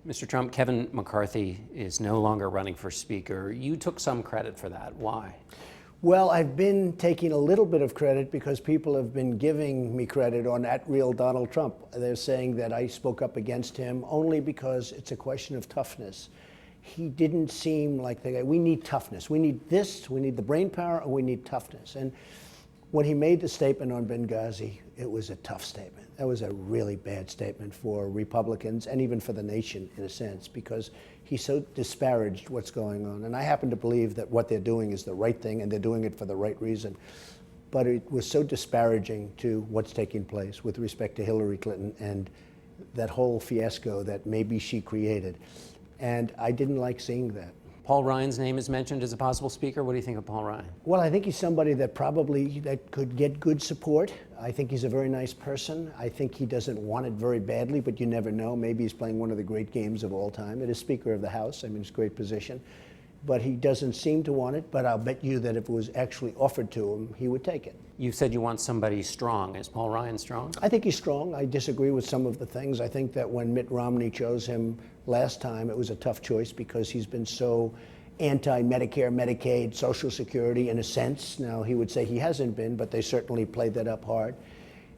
Mr. Trump, Kevin McCarthy is no longer running for Speaker. You took some credit for that. Why? Well, I've been taking a little bit of credit because people have been giving me credit on that real Donald Trump. They're saying that I spoke up against him only because it's a question of toughness. He didn't seem like the guy. We need toughness. We need this, we need the brain power, and we need toughness. And when he made the statement on Benghazi, it was a tough statement. That was a really bad statement for Republicans and even for the nation, in a sense, because he so disparaged what's going on. And I happen to believe that what they're doing is the right thing, and they're doing it for the right reason. But it was so disparaging to what's taking place with respect to Hillary Clinton and that whole fiasco that maybe she created. And I didn't like seeing that. Paul Ryan's name is mentioned as a possible speaker. What do you think of Paul Ryan? Well, I think he's somebody that could get good support. I think he's a very nice person. I think he doesn't want it very badly, but you never know. Maybe he's playing one of the great games of all time. It is Speaker of the House. I mean, it's a great position. But he doesn't seem to want it, but I'll bet you that if it was actually offered to him, he would take it. You said you want somebody strong. Is Paul Ryan strong? I think he's strong. I disagree with some of the things. I think that when Mitt Romney chose him last time, it was a tough choice because he's been so anti-Medicare, Medicaid, Social Security in a sense. Now, he would say he hasn't been, but they certainly played that up hard.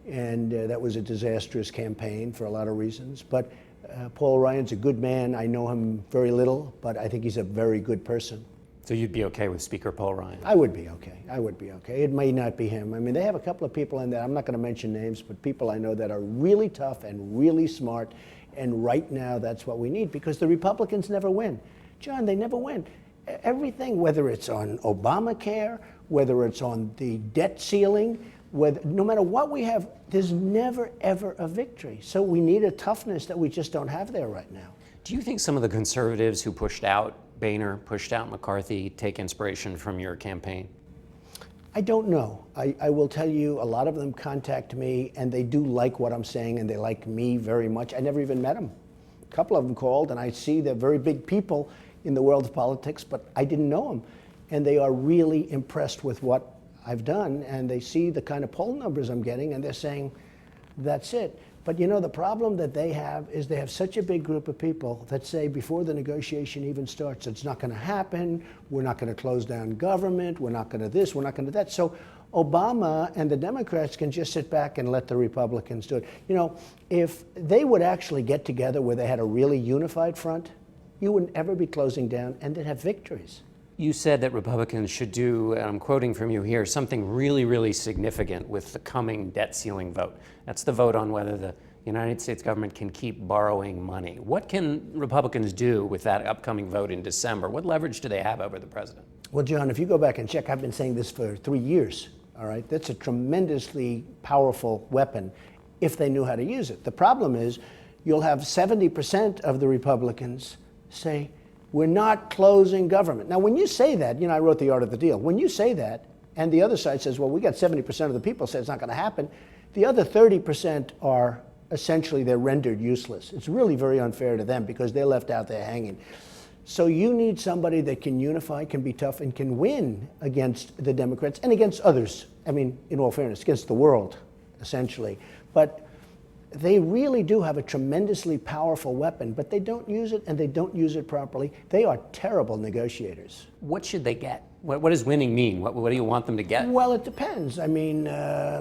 And that was a disastrous campaign for a lot of reasons. But Paul Ryan's a good man. I know him very little, but I think he's a very good person. So you'd be okay with Speaker Paul Ryan? I would be okay. I would be okay. It may not be him. I mean, they have a couple of people in there. I'm not going to mention names, but people I know that are really tough and really smart. And right now, that's what we need because the Republicans never win. John, they never win. Everything, whether it's on Obamacare, whether it's on the debt ceiling, no matter what we have, there's never, ever a victory. So we need a toughness that we just don't have there right now. Do you think some of the conservatives who pushed out Boehner, pushed out McCarthy, take inspiration from your campaign? I don't know. I will tell you, a lot of them contact me, and they do like what I'm saying, and they like me very much. I never even met them. A couple of them called, and I see they're very big people in the world of politics, but I didn't know them. And they are really impressed with what I've done, and they see the kind of poll numbers I'm getting, and they're saying, that's it. But you know, the problem that they have is they have such a big group of people that say before the negotiation even starts, it's not going to happen, we're not going to close down government, we're not going to this, we're not going to that. So Obama and the Democrats can just sit back and let the Republicans do it. You know, if they would actually get together where they had a really unified front, you wouldn't ever be closing down, and they'd have victories. You said that Republicans should do, and I'm quoting from you here, something really, really significant with the coming debt ceiling vote. That's the vote on whether the United States government can keep borrowing money. What can Republicans do with that upcoming vote in December? What leverage do they have over the president? Well, John, if you go back and check, I've been saying this for 3 years, all right? That's a tremendously powerful weapon if they knew how to use it. The problem is you'll have 70% of the Republicans say, we're not closing government. Now, when you say that, you know, I wrote The Art of the Deal. When you say that, and the other side says, well, we got 70% of the people say it's not going to happen, the other 30% are essentially, they're rendered useless. It's really very unfair to them because they're left out there hanging. So you need somebody that can unify, can be tough, and can win against the Democrats and against others. I mean, in all fairness, against the world, essentially. But they really do have a tremendously powerful weapon, but they don't use it, and they don't use it properly. They are terrible negotiators. What should they get? What does winning mean? What do you want them to get? Well, it depends. I mean,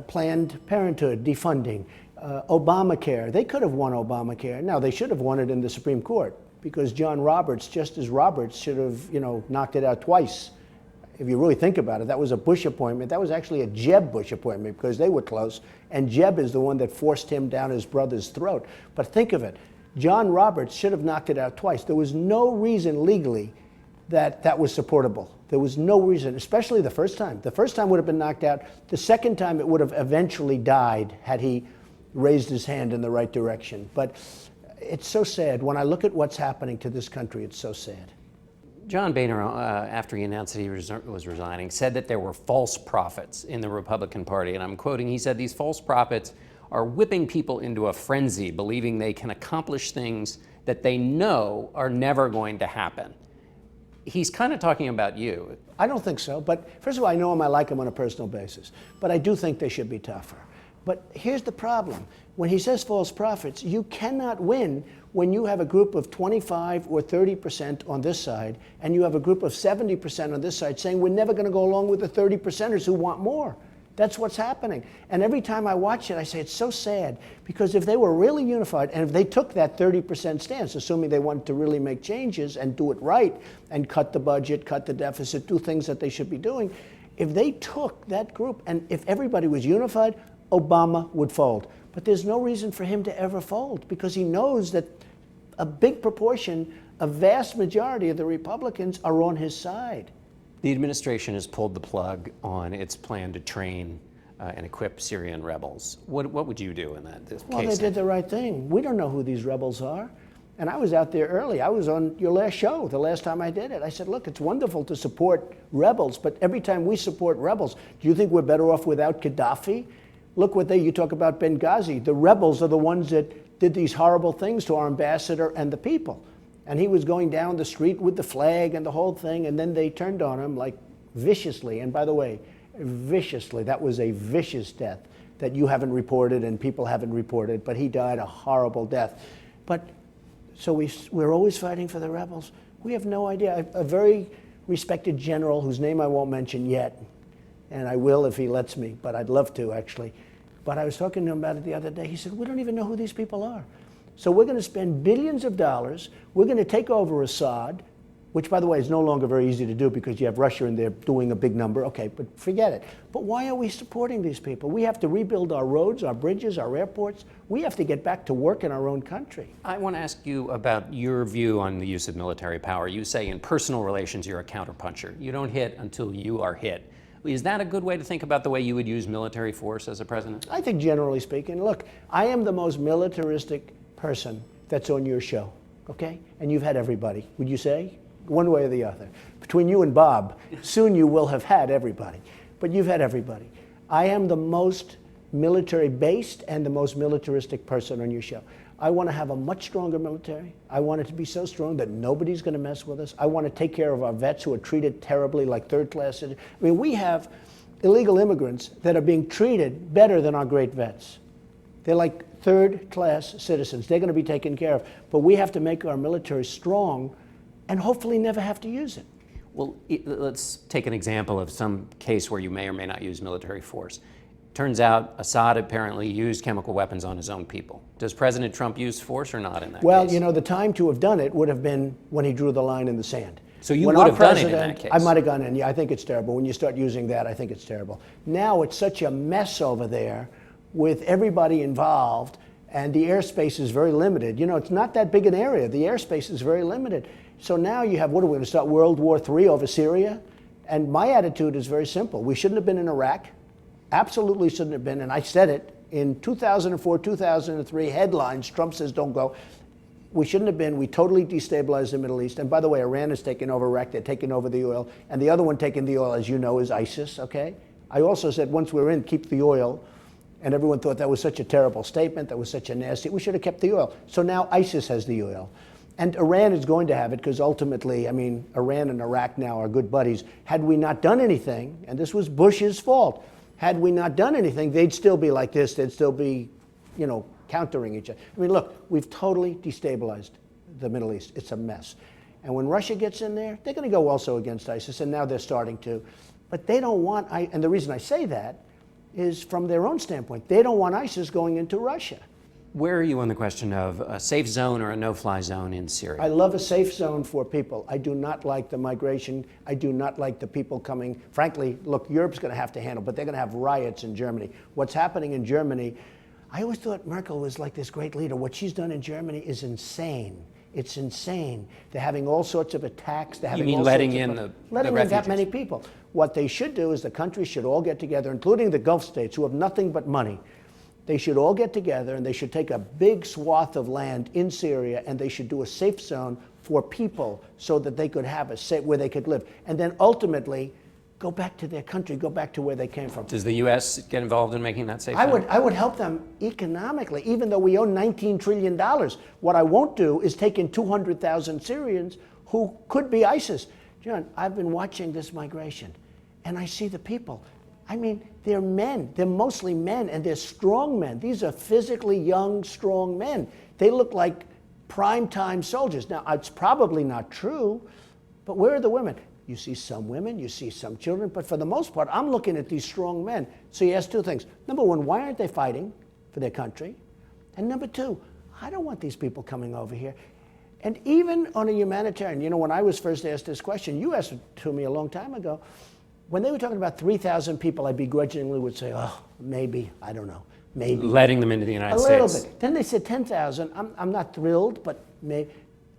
Planned Parenthood, defunding, Obamacare. They could have won Obamacare. Now, they should have won it in the Supreme Court because John Roberts, Justice Roberts, should have, you know, knocked it out twice. If you really think about it, that was a Bush appointment. That was actually a Jeb Bush appointment because they were close. And Jeb is the one that forced him down his brother's throat. But think of it. John Roberts should have knocked it out twice. There was no reason legally that that was supportable. There was no reason, especially the first time. The first time would have been knocked out. The second time it would have eventually died had he raised his hand in the right direction. But it's so sad. When I look at what's happening to this country, it's so sad. John Boehner, after he announced that he was resigning, said that there were false prophets in the Republican Party. And I'm quoting, he said, these false prophets are whipping people into a frenzy, believing they can accomplish things that they know are never going to happen. He's kind of talking about you. I don't think so. But first of all, I know him, I like him on a personal basis. But I do think they should be tougher. But here's the problem. When he says false prophets, you cannot win when you have a group of 25 or 30% on this side, and you have a group of 70% on this side saying we're never going to go along with the 30%ers who want more. That's what's happening. And every time I watch it, I say it's so sad, because if they were really unified, and if they took that 30% stance, assuming they wanted to really make changes and do it right, and cut the budget, cut the deficit, do things that they should be doing, if they took that group, and if everybody was unified, Obama would fold. But there's no reason for him to ever fold, because he knows that a big proportion, a vast majority of the Republicans are on his side. The administration has pulled the plug on its plan to train and equip Syrian rebels. What would you do in that case? Well, they did the right thing. We don't know who these rebels are. And I was out there early. I was on your last show, the last time I did it. I said, look, it's wonderful to support rebels, but every time we support rebels, do you think we're better off without Gaddafi? Look what you talk about Benghazi. The rebels are the ones that did these horrible things to our ambassador and the people. And he was going down the street with the flag and the whole thing, and then they turned on him like viciously. And by the way, viciously, that was a vicious death that you haven't reported and people haven't reported, but he died a horrible death. But so we're always fighting for the rebels. We have no idea. A very respected general, whose name I won't mention yet, and I will if he lets me, but I'd love to actually. But I was talking to him about it the other day. He said, we don't even know who these people are. So we're going to spend billions of dollars. We're going to take over Assad, which, by the way, is no longer very easy to do because you have Russia in there doing a big number. Okay, but forget it. But why are we supporting these people? We have to rebuild our roads, our bridges, our airports. We have to get back to work in our own country. I want to ask you about your view on the use of military power. You say in personal relations you're a counterpuncher. You don't hit until you are hit. Is that a good way to think about the way you would use military force as a president? I think generally speaking, look, I am the most militaristic person that's on your show, okay? And you've had everybody, would you say? One way or the other. Between you and Bob, soon you will have had everybody. But you've had everybody. I am the most military-based and the most militaristic person on your show. I want to have a much stronger military. I want it to be so strong that nobody's going to mess with us. I want to take care of our vets who are treated terribly like third-class citizens. I mean, we have illegal immigrants that are being treated better than our great vets. They're like third-class citizens. They're going to be taken care of. But we have to make our military strong and hopefully never have to use it. Well, let's take an example of some case where you may or may not use military force. Turns out Assad apparently used chemical weapons on his own people. Does President Trump use force or not in that case? Well, you know, the time to have done it would have been when he drew the line in the sand. So you would have done it in that case? I might have gone in. Yeah, I think it's terrible. When you start using that, I think it's terrible. Now it's such a mess over there with everybody involved, and the airspace is very limited. You know, it's not that big an area. The airspace is very limited. So now you have, what are we going to start, World War III over Syria? And my attitude is very simple. We shouldn't have been in Iraq. Absolutely shouldn't have been. And I said it in 2004, 2003, headlines, Trump says don't go. We shouldn't have been. We totally destabilized the Middle East. And by the way, Iran has taken over Iraq. They're taking over the oil. And the other one taking the oil, as you know, is ISIS, okay? I also said once we're in, keep the oil. And everyone thought that was such a terrible statement. That was such a nasty, we should have kept the oil. So now ISIS has the oil. And Iran is going to have it because ultimately, I mean, Iran and Iraq now are good buddies. Had we not done anything, and this was Bush's fault, had we not done anything, they'd still be like this. They'd still be, you know, countering each other. I mean, look, we've totally destabilized the Middle East. It's a mess. And when Russia gets in there, they're going to go also against ISIS, and now they're starting to. But they don't want, and the reason I say that is from their own standpoint. They don't want ISIS going into Russia. Where are you on the question of a safe zone or a no-fly zone in Syria? I love a safe zone for people. I do not like the migration. I do not like the people coming. Frankly, look, Europe's going to have to handle, but they're going to have riots in Germany. What's happening in Germany, I always thought Merkel was like this great leader. What she's done in Germany is insane. It's insane. They're having all sorts of attacks. They're having you mean all letting sorts in of, the letting in refugees? that many people. What they should do is the countries should all get together, including the Gulf states who have nothing but money. They should all get together and they should take a big swath of land in Syria and they should do a safe zone for people so that they could have a safe, where they could live. And then ultimately go back to their country, go back to where they came from. Does the U.S. get involved in making that safe zone? I would help them economically, even though we owe $19 trillion. What I won't do is take in 200,000 Syrians who could be ISIS. John, I've been watching this migration and I see the people. I mean, they're men. They're mostly men, and they're strong men. These are physically young, strong men. They look like prime-time soldiers. Now, it's probably not true, but where are the women? You see some women, you see some children, but for the most part, I'm looking at these strong men. So you ask two things. Number one, why aren't they fighting for their country? And number two, I don't want these people coming over here. And even on a humanitarian, you know, when I was first asked this question, you asked it to me a long time ago. When they were talking about 3,000 people, I begrudgingly would say, oh, maybe, I don't know, maybe. Letting them into the United States. A little bit. Then they said 10,000. I'm not thrilled, but maybe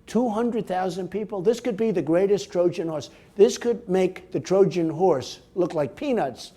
200,000 people. This could be the greatest Trojan horse. This could make the Trojan horse look like peanuts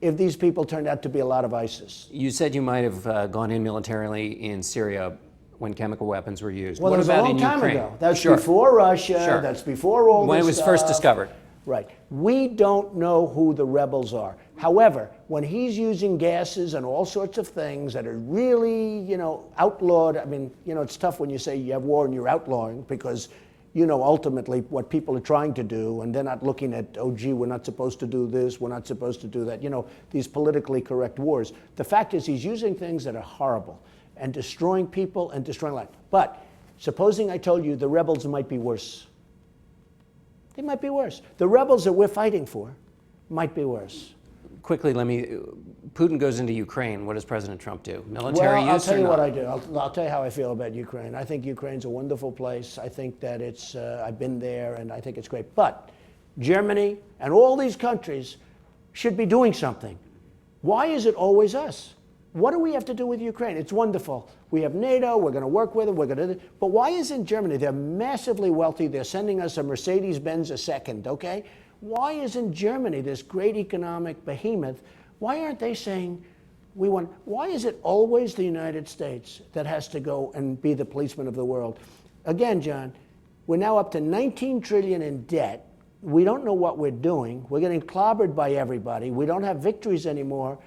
if these people turned out to be a lot of ISIS. You said you might have gone in militarily in Syria when chemical weapons were used. Well, what that was about a long in time Ukraine? ago. That's Sure. before Russia. Sure. That's before all when this it was stuff. first discovered. Right. We don't know who the rebels are. However, when he's using gases and all sorts of things that are really, you know, outlawed, I mean, you know, it's tough when you say you have war and you're outlawing because, you know, ultimately what people are trying to do, and they're not looking at, oh, gee, we're not supposed to do this, we're not supposed to do that, you know, these politically correct wars. The fact is he's using things that are horrible and destroying people and destroying life. But supposing I told you the rebels might be worse. They might be worse. The rebels that we're fighting for might be worse. Quickly, Putin goes into Ukraine. What does President Trump do? Military Well, I'll use tell or you not? what I do. I'll tell you how I feel about Ukraine. I think Ukraine's a wonderful place. I think that it's, I've been there and I think it's great. But Germany and all these countries should be doing something. Why is it always us? What do we have to do with Ukraine? It's wonderful. We have NATO, we're going to work with them, we're going to, but why isn't Germany? They're massively wealthy. They're sending us a Mercedes-Benz a second, okay? Why isn't Germany, this great economic behemoth, why aren't they saying, why is it always the United States that has to go and be the policeman of the world? Again, John, we're now up to 19 trillion in debt. We don't know what we're doing. We're getting clobbered by everybody. We don't have victories anymore.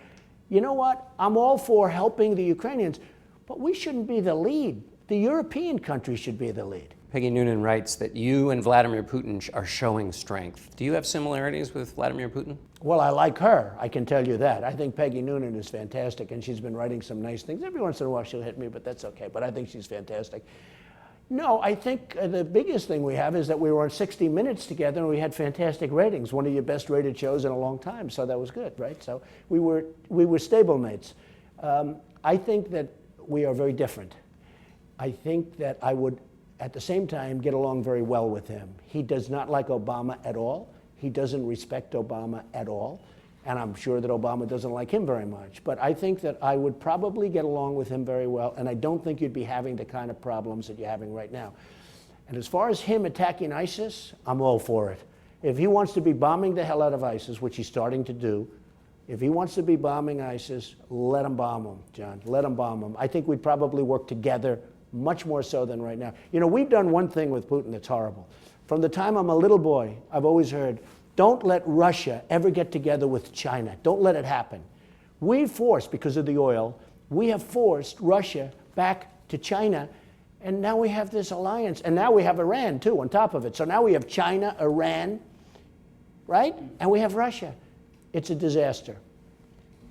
You know what? I'm all for helping the Ukrainians, but we shouldn't be the lead. The European countries should be the lead. Peggy Noonan writes that you and Vladimir Putin are showing strength. Do you have similarities with Vladimir Putin? Well, I like her, I can tell you that. I think Peggy Noonan is fantastic, and she's been writing some nice things. Every once in a while she'll hit me, but that's okay. But I think she's fantastic. No, I think the biggest thing we have is that we were on 60 Minutes together and we had fantastic ratings, one of your best rated shows in a long time, so that was good, right? So we were stablemates. I think that we are very different. I think that I would, at the same time, get along very well with him. He does not like Obama at all. He doesn't respect Obama at all. And I'm sure that Obama doesn't like him very much. But I think that I would probably get along with him very well, and I don't think you'd be having the kind of problems that you're having right now. And as far as him attacking ISIS, I'm all for it. If he wants to be bombing the hell out of ISIS, which he's starting to do, if he wants to be bombing ISIS, let him bomb him, John. Let him bomb him. I think we'd probably work together much more so than right now. You know, we've done one thing with Putin that's horrible. From the time I'm a little boy, I've always heard, don't let Russia ever get together with China. Don't let it happen. We've forced, because of the oil, we have forced Russia back to China, and now we have this alliance. And now we have Iran, too, on top of it. So now we have China, Iran, right? And we have Russia. It's a disaster.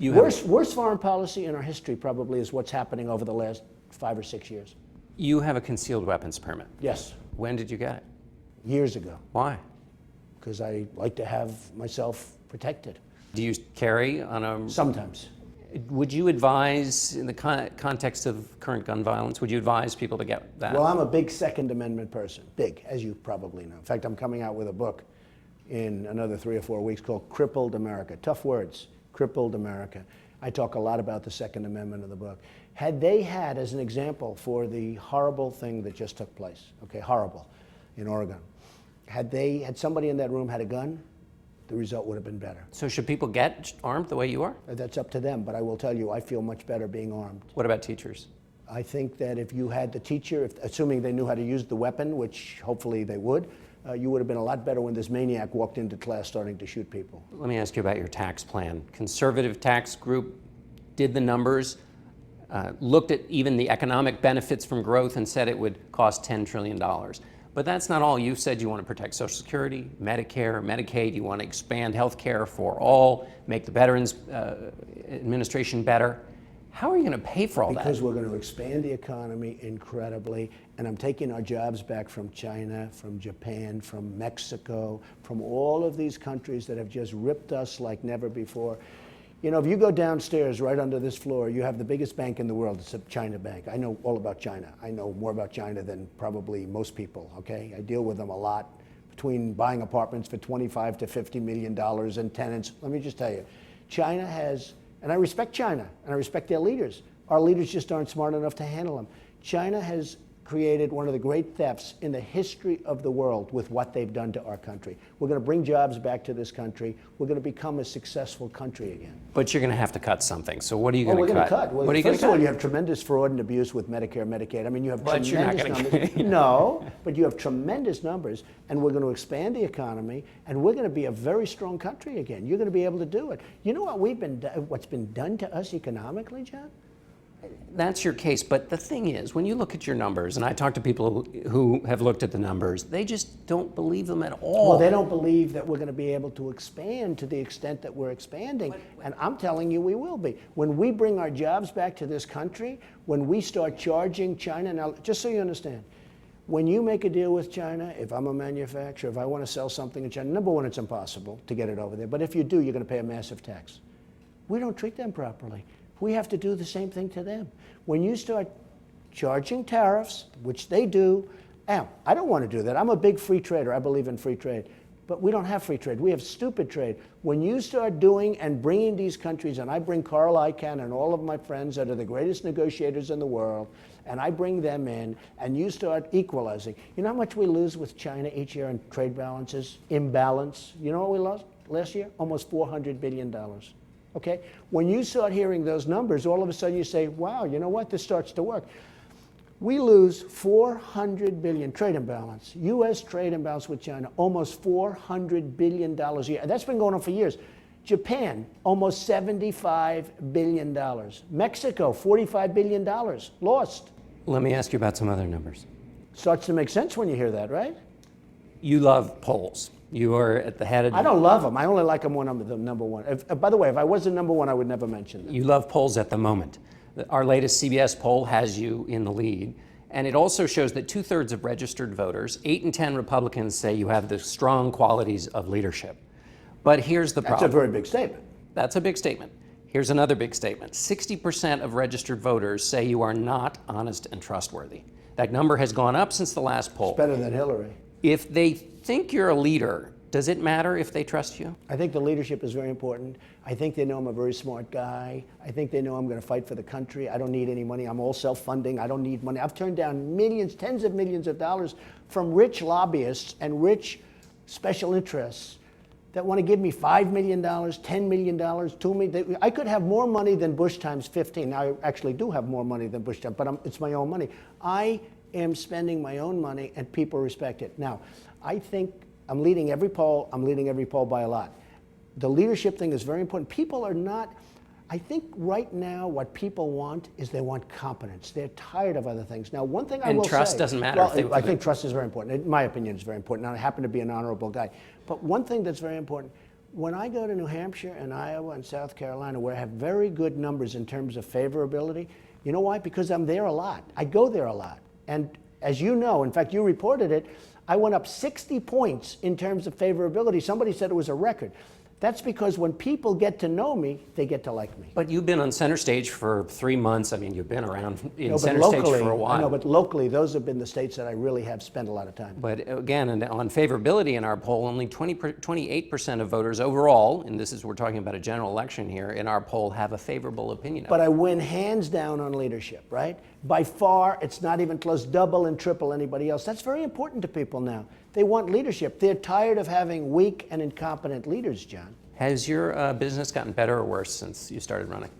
Worst foreign policy in our history probably is what's happening over the last 5 or 6 years. You have a concealed weapons permit. Yes. When did you get it? Years ago. Why? Because I like to have myself protected. Do you carry on a... Sometimes. Would you advise, in the context of current gun violence, would you advise people to get that? Well, I'm a big Second Amendment person. Big, as you probably know. In fact, I'm coming out with a book in another 3 or 4 weeks called Crippled America. Tough words. Crippled America. I talk a lot about the Second Amendment in the book. Had they had, as an example, for the horrible thing that just took place, okay, horrible, in Oregon, had somebody in that room had a gun, the result would have been better. So should people get armed the way you are? That's up to them, but I will tell you, I feel much better being armed. What about teachers? I think that if you had the teacher, assuming they knew how to use the weapon, which hopefully they would, you would have been a lot better when this maniac walked into class starting to shoot people. Let me ask you about your tax plan. Conservative tax group did the numbers, looked at even the economic benefits from growth and said it would cost $10 trillion. But that's not all. You said you want to protect Social Security, Medicare, Medicaid. You want to expand health care for all, make the Veterans Administration better. How are you going to pay for all that? Because we're going to expand the economy incredibly, and I'm taking our jobs back from China, from Japan, from Mexico, from all of these countries that have just ripped us like never before. You know, if you go downstairs right under this floor, you have the biggest bank in the world. It's a China bank. I know all about China. I know more about China than probably most people, okay? I deal with them a lot, between buying apartments for $25 to $50 million and tenants. Let me just tell you, China has, and I respect China, and I respect their leaders. Our leaders just aren't smart enough to handle them. China has created one of the great thefts in the history of the world with what they've done to our country. We're going to bring jobs back to this country. We're going to become a successful country again. But you're going to have to cut something. So what are you going We're to going to cut? cut. Well, What are you going first to of all, cut? you have tremendous fraud and abuse with Medicare, Medicaid. I mean, you have But you're not tremendous gonna- numbers. No, but you have tremendous numbers, and we're going to expand the economy, and we're going to be a very strong country again. You're going to be able to do it. You know what what's been done to us economically, John? That's your case, but the thing is, when you look at your numbers, and I talk to people who have looked at the numbers, they just don't believe them at all. Well, they don't believe that we're going to be able to expand to the extent that we're expanding. And I'm telling you, we will be. When we bring our jobs back to this country, when we start charging China, now, just so you understand, when you make a deal with China, if I'm a manufacturer, if I want to sell something in China, number one, it's impossible to get it over there. But if you do, you're going to pay a massive tax. We don't treat them properly. We have to do the same thing to them. When you start charging tariffs, which they do, I don't want to do that. I'm a big free trader. I believe in free trade. But we don't have free trade. We have stupid trade. When you start doing and bringing these countries, and I bring Carl Icahn and all of my friends that are the greatest negotiators in the world, and I bring them in, and you start equalizing. You know how much we lose with China each year in trade balances? Imbalance. You know what we lost last year? Almost $400 billion. Okay? When you start hearing those numbers, all of a sudden you say, wow, you know what? This starts to work. We lose $400 billion trade imbalance, U.S. trade imbalance with China, almost $400 billion a year. That's been going on for years. Japan, almost $75 billion. Mexico, $45 billion lost. Let me ask you about some other numbers. Starts to make sense when you hear that, right? You love polls. You are at the head of... I don't love them. I only like them when I'm the number one. By the way, if I was the number one, I would never mention them. You love polls at the moment. Our latest CBS poll has you in the lead, and it also shows that 2/3 of registered voters, 8 in 10 Republicans, say you have the strong qualities of leadership. But here's the problem. That's a very big statement. That's a big statement. Here's another big statement. 60% of registered voters say you are not honest and trustworthy. That number has gone up since the last poll. It's better than Hillary. If they think you're a leader, does it matter if they trust you? I think the leadership is very important. I think they know I'm a very smart guy. I think they know I'm going to fight for the country. I don't need any money. I'm all self-funding. I don't need money. I've turned down millions, tens of millions of dollars from rich lobbyists and rich special interests that want to give me $5 million, $10 million, $2 million. I could have more money than Bush times 15. Now, I actually do have more money than Bush times, but it's my own money. I am spending my own money, and people respect it. Now, I think I'm leading every poll. I'm leading every poll by a lot. The leadership thing is very important. People are not, I think right now what people want is they want competence. They're tired of other things. Now, one thing I will say. And trust doesn't matter. Well, I think trust is very important. In my opinion, it's very important. And I happen to be an honorable guy. But one thing that's very important, when I go to New Hampshire and Iowa and South Carolina, where I have very good numbers in terms of favorability, you know why? Because I'm there a lot. I go there a lot. And as you know, in fact, you reported it, I went up 60 points in terms of favorability. Somebody said it was a record. That's because when people get to know me, they get to like me. But you've been on center stage for 3 months. I mean, you've been around in No, but center stage for a while. I know, but locally, those have been the states that I really have spent a lot of time. But again, on favorability in our poll, only 28% of voters overall, and this is, we're talking about a general election here, in our poll have a favorable opinion of But it. I win hands down on leadership, right? By far, it's not even close, double and triple anybody else. That's very important to people now. They want leadership. They're tired of having weak and incompetent leaders, John. Has your business gotten better or worse since you started running?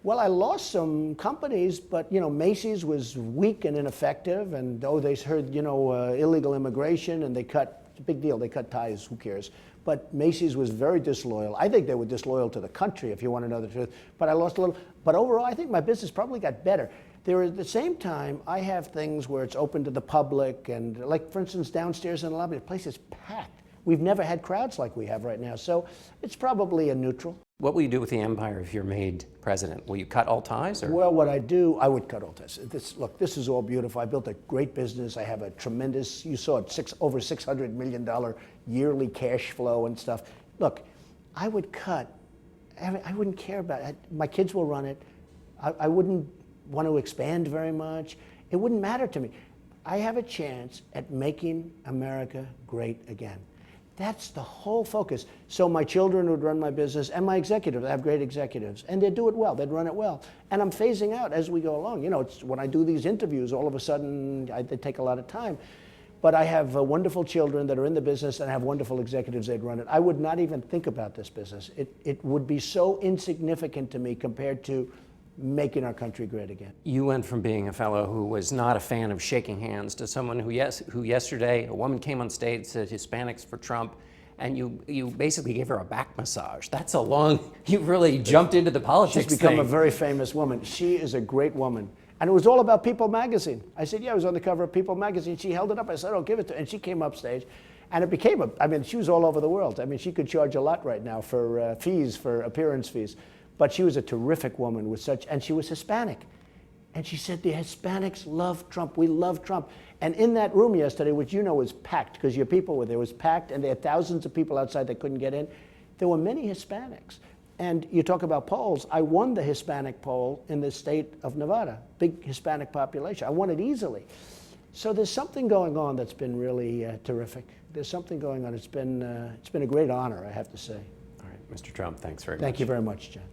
Well, I lost some companies, but Macy's was weak and ineffective, and they heard illegal immigration, and they cut. It's a big deal. They cut ties. Who cares? But Macy's was very disloyal. I think they were disloyal to the country, if you want to know the truth. But I lost a little. But overall, I think my business probably got better. There, at the same time, I have things where it's open to the public, and like, for instance, downstairs in the lobby, the place is packed. We've never had crowds like we have right now, so it's probably a neutral. What will you do with the empire if you're made president? Will you cut all ties? Or? Well, what I do, I would cut all ties. Look, this is all beautiful. I built a great business. I have a tremendous, you saw it, over $600 million yearly cash flow and stuff. Look, I would cut. I wouldn't care about it. My kids will run it. I wouldn't want to expand very much. It wouldn't matter to me. I have a chance at making America great again. That's the whole focus. So my children would run my business, and my executives. I have great executives, and they'd do it well. They'd run it well. And I'm phasing out as we go along. You know, it's, when I do these interviews, all of a sudden, they take a lot of time. But I have wonderful children that are in the business, and I have wonderful executives that run it. I would not even think about this business. It would be so insignificant to me compared to making our country great again. You went from being a fellow who was not a fan of shaking hands to someone who yesterday, a woman came on stage and said Hispanics for Trump, and you basically gave her a back massage. That's a long, you really jumped into the politics She's become thing. a very famous woman. She is a great woman. And it was all about People magazine. I said, yeah, I was on the cover of People magazine. She held it up. I said, oh, give it to her. And she came up stage. And it became I mean, she was all over the world. I mean, she could charge a lot right now for fees, for appearance fees. But she was a terrific woman with and she was Hispanic. And she said, the Hispanics love Trump. We love Trump. And in that room yesterday, which you know was packed, because your people were there, was packed, and there were thousands of people outside that couldn't get in, there were many Hispanics. And you talk about polls, I won the Hispanic poll in the state of Nevada, big Hispanic population. I won it easily. So there's something going on that's been really terrific. There's something going on. It's been a great honor, I have to say. All right, Mr. Trump, thanks very much. Thank you very much, John.